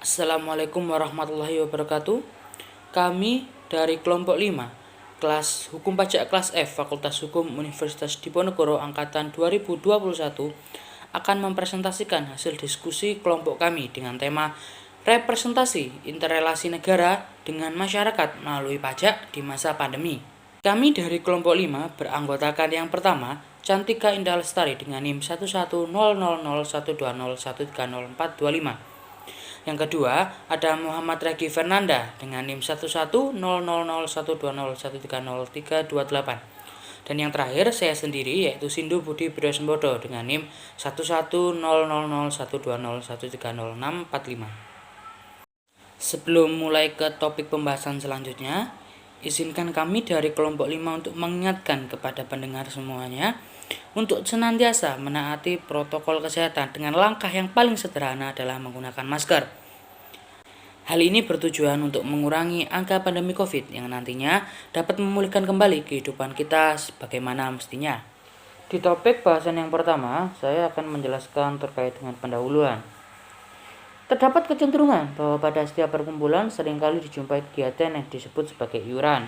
Assalamualaikum warahmatullahi wabarakatuh. Kami dari kelompok 5, kelas Hukum Pajak kelas F, Fakultas Hukum Universitas Diponegoro angkatan 2021 akan mempresentasikan hasil diskusi kelompok kami dengan tema representasi interrelasi negara dengan masyarakat melalui pajak di masa pandemi. Kami dari kelompok 5 beranggotakan yang pertama, Cantika Indah Lestari dengan NIM 1100120130425. Yang kedua, ada Muhammad Regi Fernanda dengan NIM 1100120130328. Dan yang terakhir, saya sendiri yaitu Sindu Budi Priyosembodo dengan NIM 11000120130630645. Sebelum mulai ke topik pembahasan selanjutnya, izinkan kami dari kelompok 5 untuk mengingatkan kepada pendengar semuanya untuk senantiasa menaati protokol kesehatan dengan langkah yang paling sederhana adalah menggunakan masker. Hal ini bertujuan untuk mengurangi angka pandemi COVID yang nantinya dapat memulihkan kembali kehidupan kita sebagaimana mestinya. Di topik bahasan yang pertama, saya akan menjelaskan terkait dengan pendahuluan. Terdapat kecenderungan bahwa pada setiap perkumpulan seringkali dijumpai kegiatan yang disebut sebagai iuran.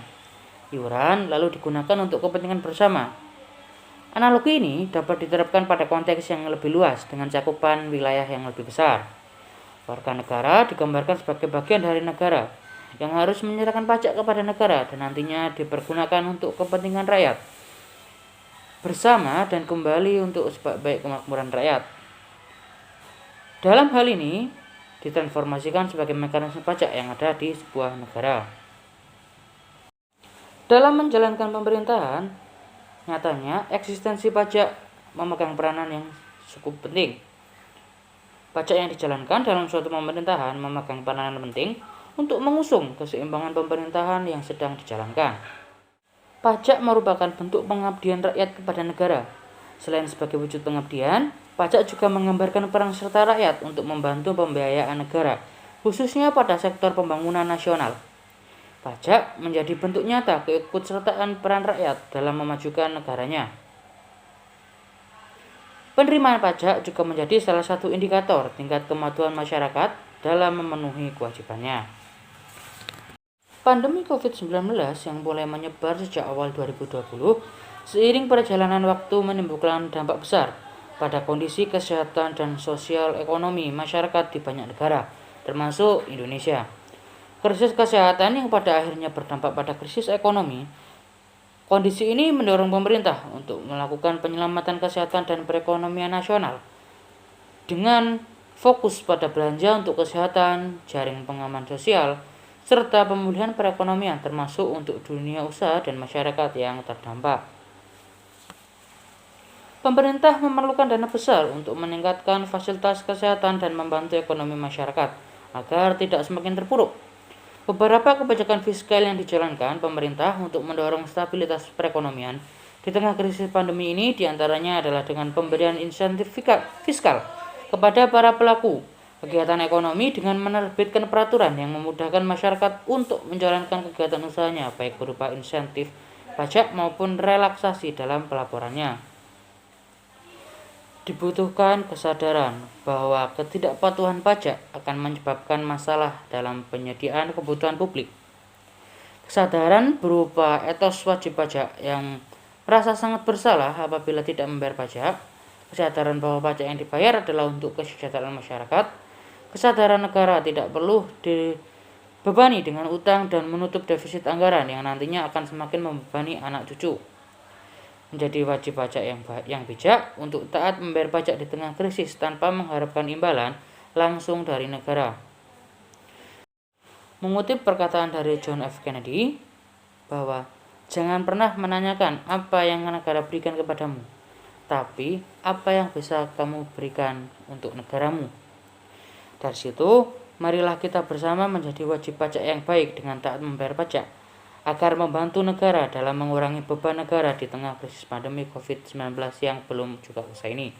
Iuran lalu digunakan untuk kepentingan bersama. Analogi ini dapat diterapkan pada konteks yang lebih luas dengan cakupan wilayah yang lebih besar. Warga negara digambarkan sebagai bagian dari negara yang harus menyerahkan pajak kepada negara dan nantinya dipergunakan untuk kepentingan rakyat bersama dan kembali untuk sebaik-baik kemakmuran rakyat. Dalam hal ini ditransformasikan sebagai mekanisme pajak yang ada di sebuah negara. Dalam menjalankan pemerintahan, nyatanya eksistensi pajak memegang peranan yang cukup penting. Pajak yang dijalankan dalam suatu pemerintahan memegang peranan penting untuk mengusung keseimbangan pemerintahan yang sedang dijalankan. Pajak merupakan bentuk pengabdian rakyat kepada negara. Selain sebagai wujud pengabdian, pajak juga menggambarkan peran serta rakyat untuk membantu pembiayaan negara, khususnya pada sektor pembangunan nasional. Pajak menjadi bentuk nyata keikutsertaan peran rakyat dalam memajukan negaranya. Penerimaan pajak juga menjadi salah satu indikator tingkat kemajuan masyarakat dalam memenuhi kewajibannya. Pandemi COVID-19 yang mulai menyebar sejak awal 2020, seiring perjalanan waktu menimbulkan dampak besar pada kondisi kesehatan dan sosial ekonomi masyarakat di banyak negara, termasuk Indonesia. Krisis kesehatan yang pada akhirnya berdampak pada krisis ekonomi. Kondisi ini mendorong pemerintah untuk melakukan penyelamatan kesehatan dan perekonomian nasional dengan fokus pada belanja untuk kesehatan, jaring pengaman sosial, serta pemulihan perekonomian termasuk untuk dunia usaha dan masyarakat yang terdampak. Pemerintah memerlukan dana besar untuk meningkatkan fasilitas kesehatan dan membantu ekonomi masyarakat agar tidak semakin terpuruk. Beberapa kebijakan fiskal yang dijalankan pemerintah untuk mendorong stabilitas perekonomian di tengah krisis pandemi ini diantaranya adalah dengan pemberian insentif fiskal kepada para pelaku kegiatan ekonomi dengan menerbitkan peraturan yang memudahkan masyarakat untuk menjalankan kegiatan usahanya baik berupa insentif pajak maupun relaksasi dalam pelaporannya. Dibutuhkan kesadaran bahwa ketidakpatuhan pajak akan menyebabkan masalah dalam penyediaan kebutuhan publik. Kesadaran berupa etos wajib pajak yang merasa sangat bersalah apabila tidak membayar pajak, kesadaran bahwa pajak yang dibayar adalah untuk kesejahteraan masyarakat, kesadaran negara tidak perlu dibebani dengan utang dan menutup defisit anggaran yang nantinya akan semakin membebani anak cucu. Menjadi wajib pajak yang bijak untuk taat membayar pajak di tengah krisis tanpa mengharapkan imbalan langsung dari negara. Mengutip perkataan dari John F. Kennedy bahwa jangan pernah menanyakan apa yang negara berikan kepadamu, tapi apa yang bisa kamu berikan untuk negaramu. Dari situ, marilah kita bersama menjadi wajib pajak yang baik dengan taat membayar pajak agar membantu negara dalam mengurangi beban negara di tengah krisis pandemi COVID-19 yang belum juga usai ini.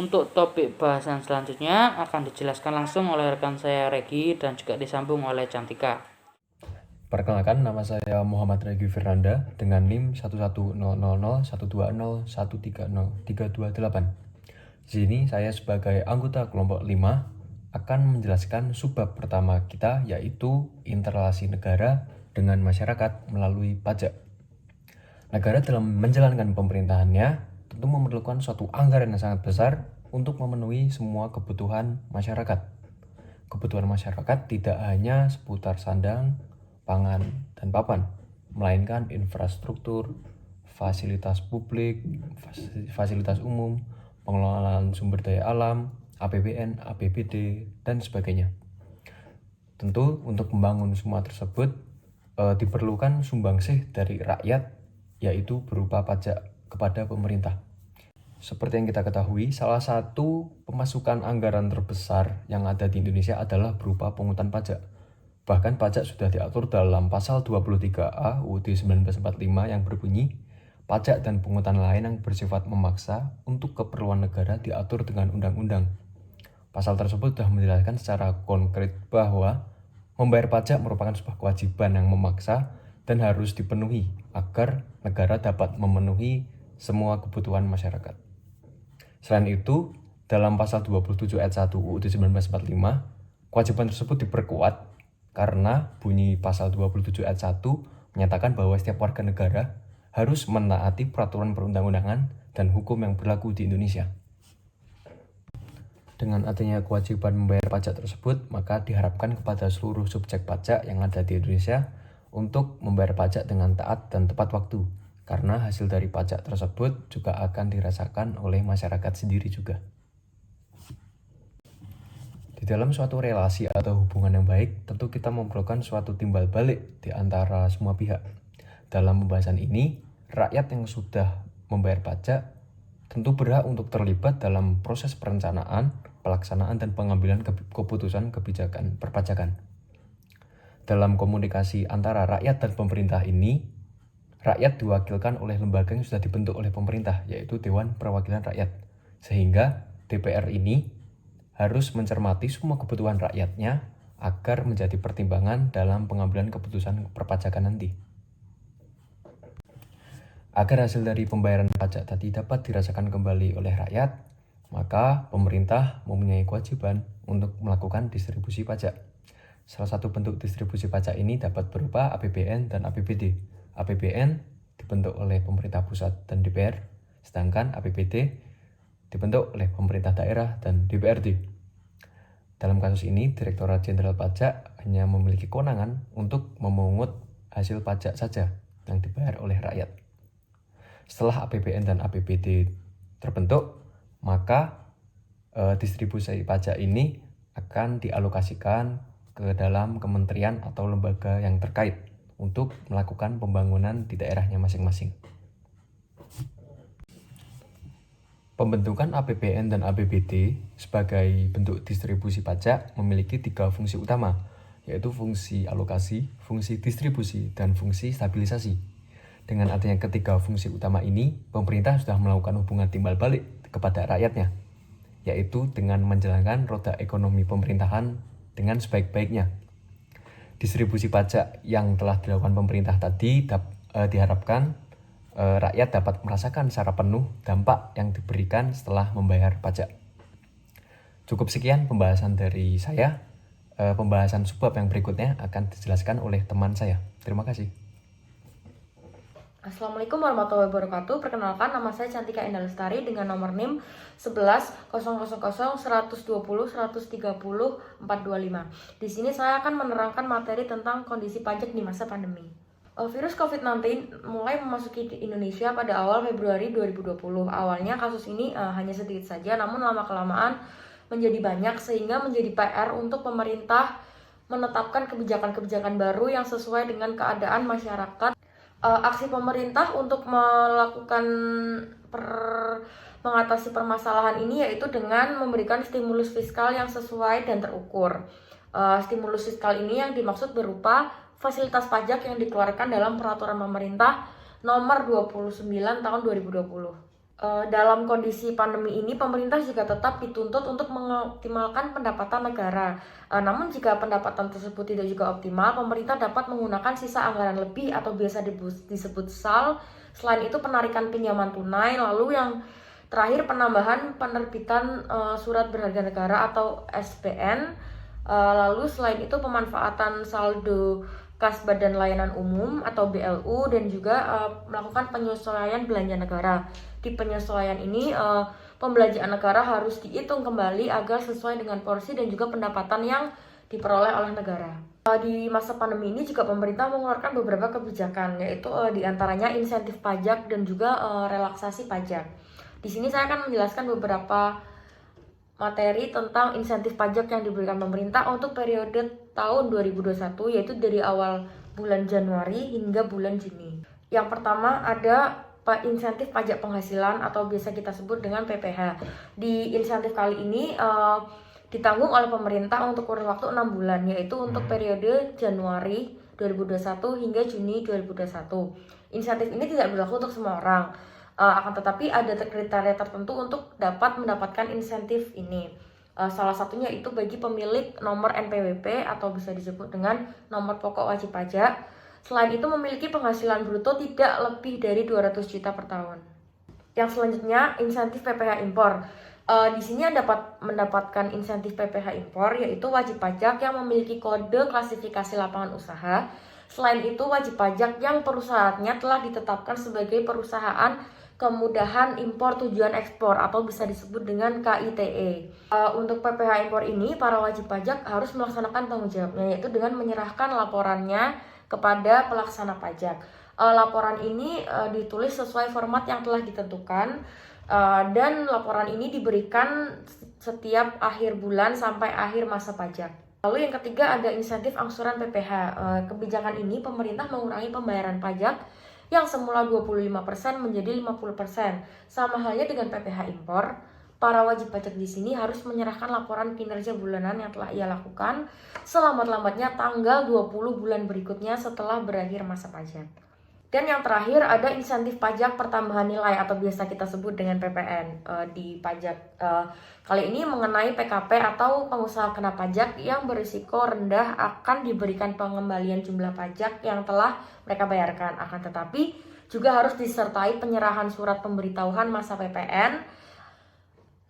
Untuk topik bahasan selanjutnya akan dijelaskan langsung oleh rekan saya Regi dan juga disambung oleh Cantika. Perkenalkan, nama saya Muhammad Regi Fernanda dengan NIM 110001201303328. Di sini saya sebagai anggota kelompok 5 akan menjelaskan subbab pertama kita, yaitu interrelasi negara dengan masyarakat melalui pajak. Negara dalam menjalankan pemerintahannya tentu memerlukan suatu anggaran yang sangat besar untuk memenuhi semua kebutuhan masyarakat. Kebutuhan masyarakat tidak hanya seputar sandang, pangan, dan papan, melainkan infrastruktur, fasilitas publik, fasilitas umum, pengelolaan sumber daya alam, APBN, APBD, dan sebagainya. Tentu untuk membangun semua tersebut diperlukan sumbangsih dari rakyat, yaitu berupa pajak kepada pemerintah. Seperti yang kita ketahui, salah satu pemasukan anggaran terbesar yang ada di Indonesia adalah berupa pungutan pajak. Bahkan pajak sudah diatur dalam pasal 23A UUD 1945 yang berbunyi, pajak dan pungutan lain yang bersifat memaksa untuk keperluan negara diatur dengan undang-undang. Pasal tersebut sudah menjelaskan secara konkret bahwa membayar pajak merupakan sebuah kewajiban yang memaksa dan harus dipenuhi agar negara dapat memenuhi semua kebutuhan masyarakat. Selain itu, dalam pasal 27 ayat 1 UUD 1945, kewajiban tersebut diperkuat karena bunyi pasal 27 ayat 1 menyatakan bahwa setiap warga negara harus menaati peraturan perundang-undangan dan hukum yang berlaku di Indonesia. Dengan adanya kewajiban membayar pajak tersebut, maka diharapkan kepada seluruh subjek pajak yang ada di Indonesia untuk membayar pajak dengan taat dan tepat waktu, karena hasil dari pajak tersebut juga akan dirasakan oleh masyarakat sendiri juga. Di dalam suatu relasi atau hubungan yang baik, tentu kita memerlukan suatu timbal balik di antara semua pihak. Dalam pembahasan ini, rakyat yang sudah membayar pajak tentu berhak untuk terlibat dalam proses perencanaan, pelaksanaan, dan pengambilan keputusan kebijakan perpajakan. Dalam komunikasi antara rakyat dan pemerintah ini, rakyat diwakilkan oleh lembaga yang sudah dibentuk oleh pemerintah, yaitu Dewan Perwakilan Rakyat. Sehingga DPR ini harus mencermati semua kebutuhan rakyatnya agar menjadi pertimbangan dalam pengambilan keputusan perpajakan nanti. Agar hasil dari pembayaran pajak tadi dapat dirasakan kembali oleh rakyat, maka pemerintah mempunyai kewajiban untuk melakukan distribusi pajak. Salah satu bentuk distribusi pajak ini dapat berupa APBN dan APBD. APBN dibentuk oleh pemerintah pusat dan DPR, sedangkan APBD dibentuk oleh pemerintah daerah dan DPRD. Dalam kasus ini, Direktorat Jenderal Pajak hanya memiliki kewenangan untuk memungut hasil pajak saja yang dibayar oleh rakyat. Setelah APBN dan APBD terbentuk, maka distribusi pajak ini akan dialokasikan ke dalam kementerian atau lembaga yang terkait untuk melakukan pembangunan di daerahnya masing-masing. Pembentukan APBN dan APBD sebagai bentuk distribusi pajak memiliki 3 fungsi utama, yaitu fungsi alokasi, fungsi distribusi, dan fungsi stabilisasi. Dengan adanya ketiga fungsi utama ini, pemerintah sudah melakukan hubungan timbal balik kepada rakyatnya, yaitu dengan menjalankan roda ekonomi pemerintahan dengan sebaik-baiknya. Distribusi pajak yang telah dilakukan pemerintah tadi diharapkan rakyat dapat merasakan secara penuh dampak yang diberikan setelah membayar pajak. Cukup sekian pembahasan dari saya. Pembahasan subbab yang berikutnya akan dijelaskan oleh teman saya. Terima kasih. Assalamualaikum warahmatullahi wabarakatuh. Perkenalkan, nama saya Cantika Endah Lestari dengan nomor NIM 11.000.120.130.425. Di sini saya akan menerangkan materi tentang kondisi pajak di masa pandemi. Virus COVID-19 mulai memasuki Indonesia pada awal Februari 2020. Awalnya kasus ini hanya sedikit saja, namun lama-kelamaan menjadi banyak sehingga menjadi PR untuk pemerintah menetapkan kebijakan-kebijakan baru yang sesuai dengan keadaan masyarakat. Aksi pemerintah untuk melakukan mengatasi permasalahan ini yaitu dengan memberikan stimulus fiskal yang sesuai dan terukur. Stimulus fiskal ini yang dimaksud berupa fasilitas pajak yang dikeluarkan dalam peraturan pemerintah nomor 29 tahun 2020. Dalam kondisi pandemi ini, pemerintah juga tetap dituntut untuk mengoptimalkan pendapatan negara. Namun jika pendapatan tersebut tidak juga optimal, pemerintah dapat menggunakan sisa anggaran lebih atau biasa disebut SAL. Selain itu, penarikan pinjaman tunai, lalu yang Terakhir, penambahan penerbitan surat berharga negara atau SBN. Lalu selain itu pemanfaatan saldo kas Badan Layanan Umum atau BLU, dan juga melakukan penyesuaian belanja negara. Di penyesuaian ini pembelanjaan negara harus dihitung kembali agar sesuai dengan porsi dan juga pendapatan yang diperoleh oleh negara. Di masa pandemi ini juga pemerintah mengeluarkan beberapa kebijakan, yaitu diantaranya insentif pajak dan juga relaksasi pajak. Di sini saya akan menjelaskan beberapa materi tentang insentif pajak yang diberikan pemerintah untuk periode tahun 2021, yaitu dari awal bulan Januari hingga bulan Juni. Yang pertama ada insentif pajak penghasilan atau biasa kita sebut dengan PPH. Di insentif kali ini ditanggung oleh pemerintah untuk kurun waktu 6 bulan, yaitu untuk periode Januari 2021 hingga Juni 2021. Insentif ini tidak berlaku untuk semua orang. Akan tetapi ada kriteria tertentu untuk dapat mendapatkan insentif ini. Salah satunya itu bagi pemilik nomor NPWP atau bisa disebut dengan nomor pokok wajib pajak. Selain itu memiliki penghasilan bruto tidak lebih dari 200 juta per tahun. Yang selanjutnya insentif PPH impor. Di sini dapat mendapatkan insentif PPH impor, yaitu wajib pajak yang memiliki kode klasifikasi lapangan usaha. Selain itu wajib pajak yang perusahaannya telah ditetapkan sebagai perusahaan kemudahan impor tujuan ekspor atau bisa disebut dengan KITE. Untuk PPH impor ini, para wajib pajak harus melaksanakan tanggung jawabnya, yaitu dengan menyerahkan laporannya kepada pelaksana pajak. Laporan ini ditulis sesuai format yang telah ditentukan, dan laporan ini diberikan setiap akhir bulan sampai akhir masa pajak. Lalu yang ketiga ada insentif angsuran PPH. Kebijakan ini pemerintah mengurangi pembayaran pajak yang semula 25% menjadi 50%. Sama halnya dengan PPH impor, para wajib pajak di sini harus menyerahkan laporan kinerja bulanan yang telah ia lakukan selambat-lambatnya tanggal 20 bulan berikutnya setelah berakhir masa pajak. Dan yang terakhir ada insentif pajak pertambahan nilai atau biasa kita sebut dengan PPN di pajak. Kali ini mengenai PKP atau pengusaha kena pajak yang berisiko rendah akan diberikan pengembalian jumlah pajak yang telah mereka bayarkan. Akan tetapi juga harus disertai penyerahan surat pemberitahuan masa PPN,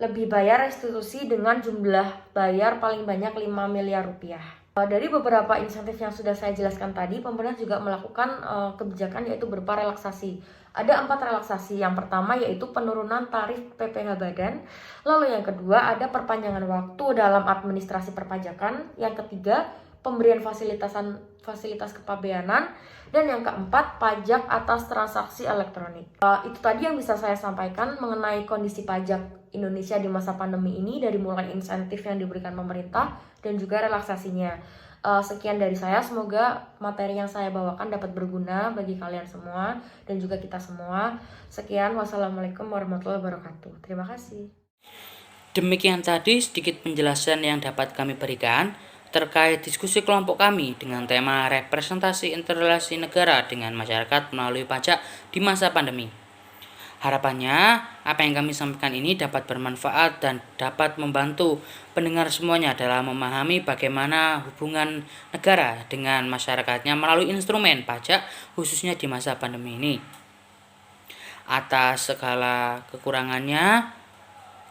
lebih bayar restitusi dengan jumlah bayar paling banyak 5 miliar rupiah. Dari beberapa insentif yang sudah saya jelaskan tadi, pemerintah juga melakukan kebijakan yaitu berupa relaksasi. Ada 4 relaksasi. Yang pertama yaitu penurunan tarif PPH badan. Lalu yang kedua ada perpanjangan waktu dalam administrasi perpajakan. Yang ketiga pemberian fasilitas kepabeanan. Dan yang keempat pajak atas transaksi elektronik. Itu tadi yang bisa saya sampaikan mengenai kondisi pajak Indonesia di masa pandemi ini, dari mulai insentif yang diberikan pemerintah dan juga relaksasinya. Sekian dari saya, semoga materi yang saya bawakan dapat berguna bagi kalian semua dan juga kita semua. Sekian, wassalamualaikum warahmatullahi wabarakatuh. Terima kasih. Demikian tadi sedikit penjelasan yang dapat kami berikan terkait diskusi kelompok kami dengan tema representasi interrelasi negara dengan masyarakat melalui pajak di masa pandemi. Harapannya, apa yang kami sampaikan ini dapat bermanfaat dan dapat membantu pendengar semuanya dalam memahami bagaimana hubungan negara dengan masyarakatnya melalui instrumen pajak khususnya di masa pandemi ini. Atas segala kekurangannya,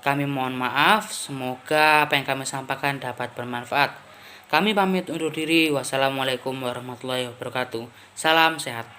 kami mohon maaf. Semoga apa yang kami sampaikan dapat bermanfaat. Kami pamit undur diri. Wassalamualaikum warahmatullahi wabarakatuh. Salam sehat.